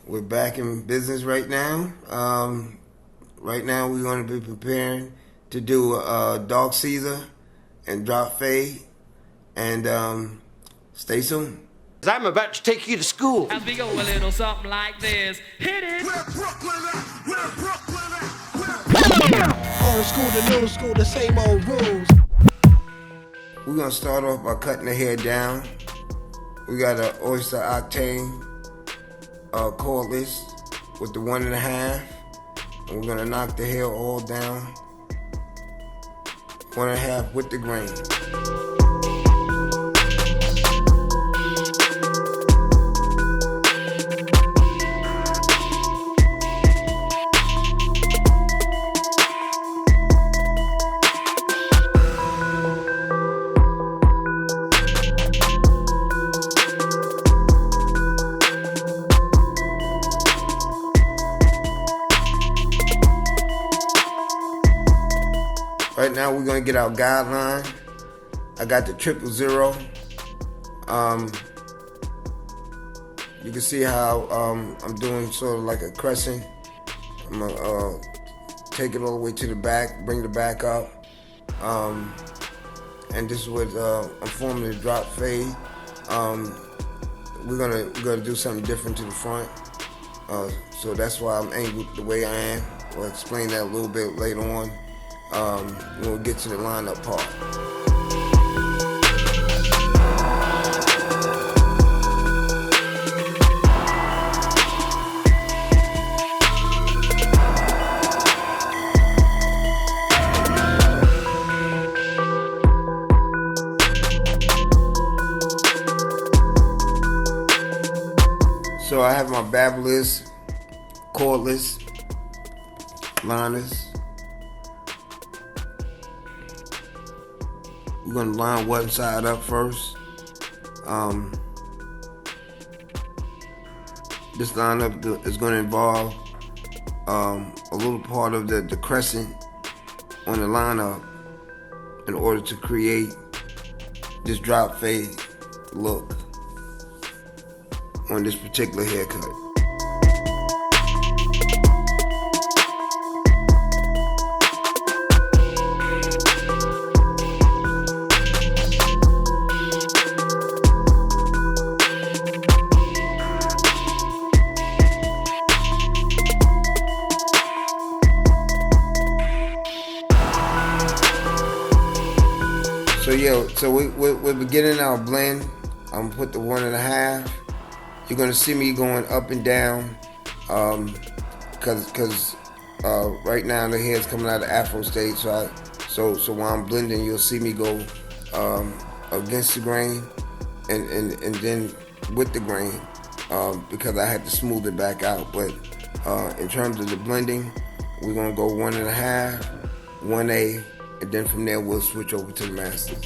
We're back in business right now. Right now we're going to be preparing to do dark Caesar and drop fade, and stay tuned. I'm about to take you to school. As we go a little something like this. Hit it! Where Brooklyn at? Where Brooklyn at? Old school to new school, the same old rules. We're going to start off by cutting the hair down. We got an Oyster Octane cordless with the 1.5, and we're going to knock the hair all down 1.5 with the grain. Right now we're gonna get our guideline. I got the 000. You can see how I'm doing sort of like a crescent. I'm gonna take it all the way to the back, bring the back up, and this is what I'm forming the drop fade. We're gonna do something different to the front, so that's why I'm angled the way I am. We'll explain that a little bit later on. When we get to the lineup part. So I have my Barber cordless liners. We're gonna line one side up first. This lineup is gonna involve a little part of the crescent on the lineup in order to create this drop fade look on this particular haircut. So we're beginning our blend. I'm gonna put the 1.5. You're gonna see me going up and down, cause right now the hair's coming out of Afro state. So while I'm blending, you'll see me go against the grain and then with the grain, because I had to smooth it back out. But in terms of the blending, we're gonna go 1.5, 1A, and then from there we'll switch over to the masters.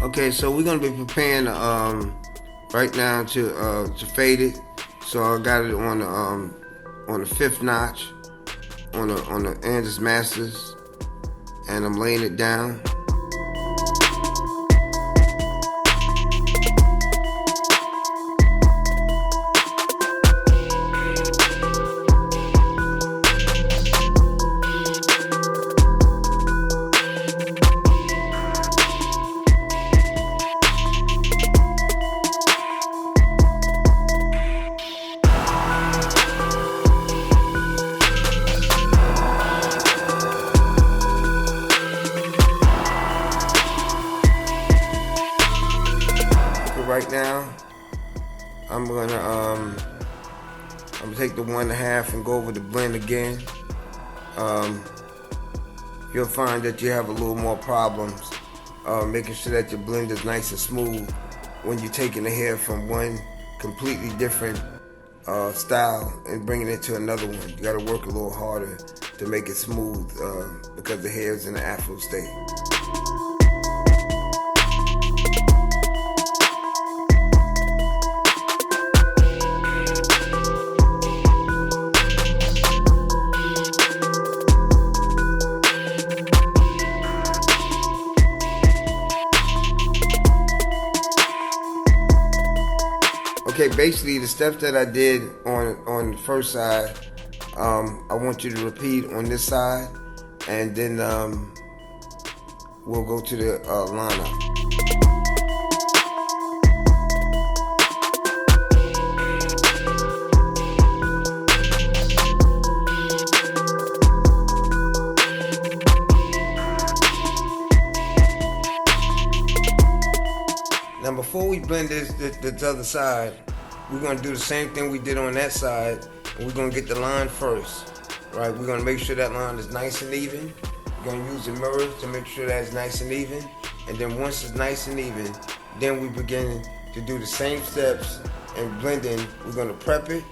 Okay, so we're gonna be preparing right now to fade it. So I got it on the 5th notch on the Anders Masters, and I'm laying it down. Right now, I'm gonna take the 1.5 and go over the blend again. You'll find that you have a little more problems making sure that your blend is nice and smooth when you're taking the hair from one completely different style and bringing it to another one. You gotta work a little harder to make it smooth because the hair is in the Afro state. Okay, basically the steps that I did on the first side, I want you to repeat on this side, and then we'll go to the lineup. Now before we blend this other side, we're gonna do the same thing we did on that side, and we're gonna get the line first, right? We're gonna make sure that line is nice and even. We're gonna use the mirror to make sure that it's nice and even, and then once it's nice and even, then we begin to do the same steps and blending. We're gonna prep it,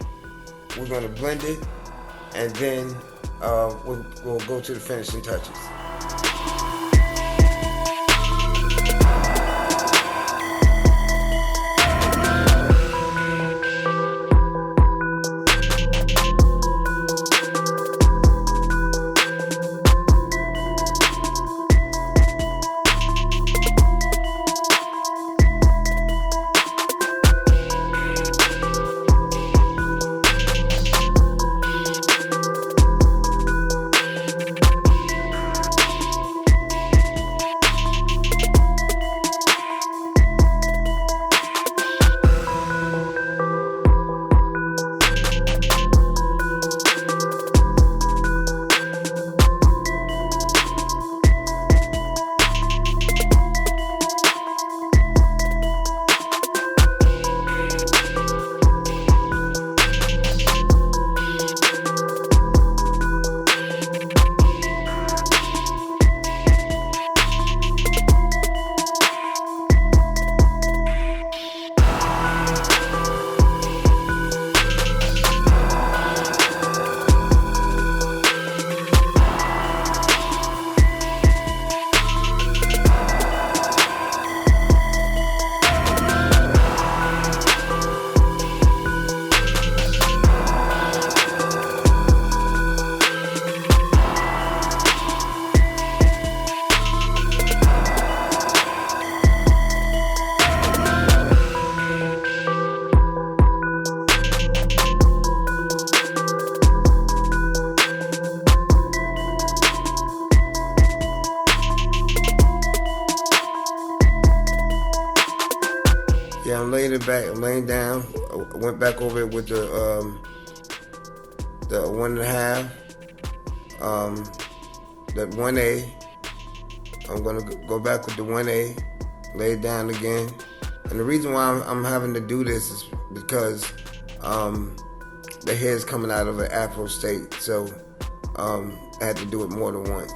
we're gonna blend it, and then we'll go to the finishing touches. Yeah, I'm laying it back. I'm laying down. I went back over it with the 1.5, that 1A. I'm gonna go back with the 1A, lay it down again. And the reason why I'm having to do this is because the hair's coming out of an afro state, so I had to do it more than once.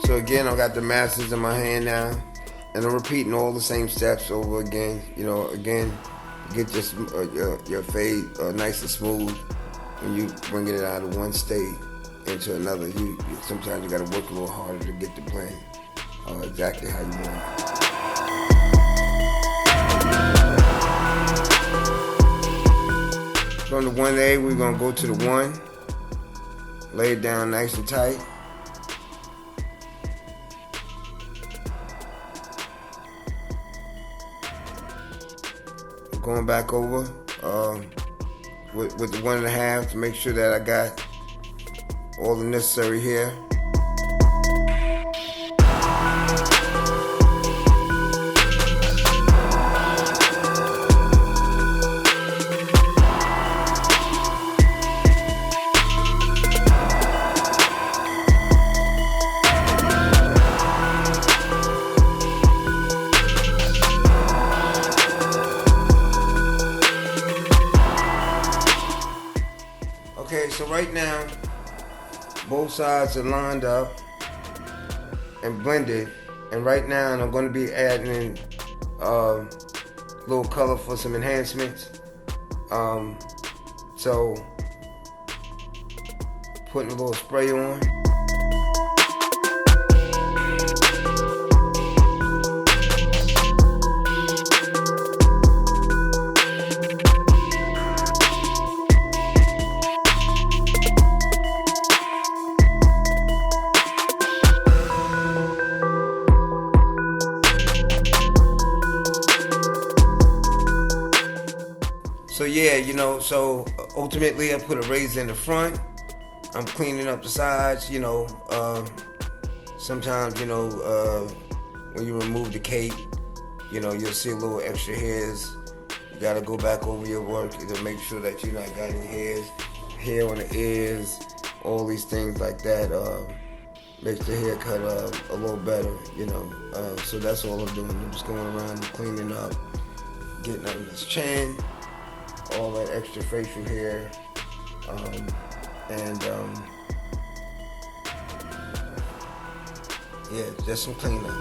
So again, I got the masters in my hand now, and I'm repeating all the same steps over again. You know, again, get your fade nice and smooth when you bringing it out of one state into another. Sometimes you got to work a little harder to get the blend exactly how you want it. From the 1A, we're gonna go to the 1. Lay it down nice and tight. Going back over with the 1.5 to make sure that I got all the necessary hair. Okay, so right now, both sides are lined up and blended. And right now, I'm going to be adding in a little color for some enhancements. So, putting a little spray on. So yeah, you know, so ultimately I put a razor in the front. I'm cleaning up the sides, you know. Sometimes, you know, when you remove the cape, you know, you'll see a little extra hairs. You gotta go back over your work to make sure that you're not got any hair on the ears, all these things like that. Makes the haircut a little better, you know. So that's all I'm doing. I'm just going around and cleaning up, getting under his chin, all that extra facial hair, and yeah, just some cleanup.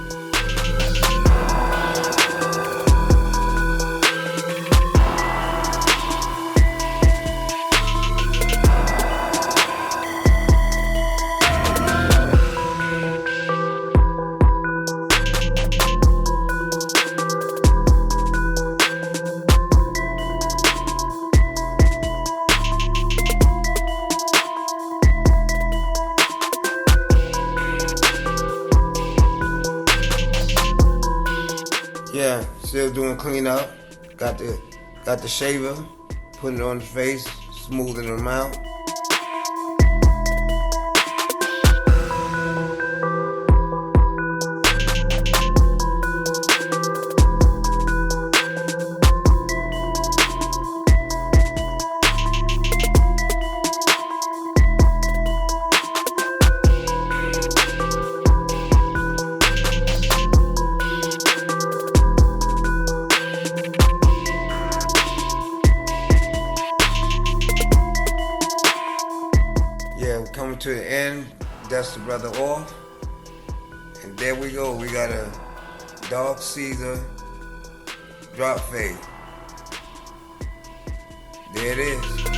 Yeah, still doing cleanup. Got the shaver, putting it on the face, smoothing them out. Yeah, we're coming to the end. Dust the brother off. And there we go. We got a dark Ceasar drop fade. There it is.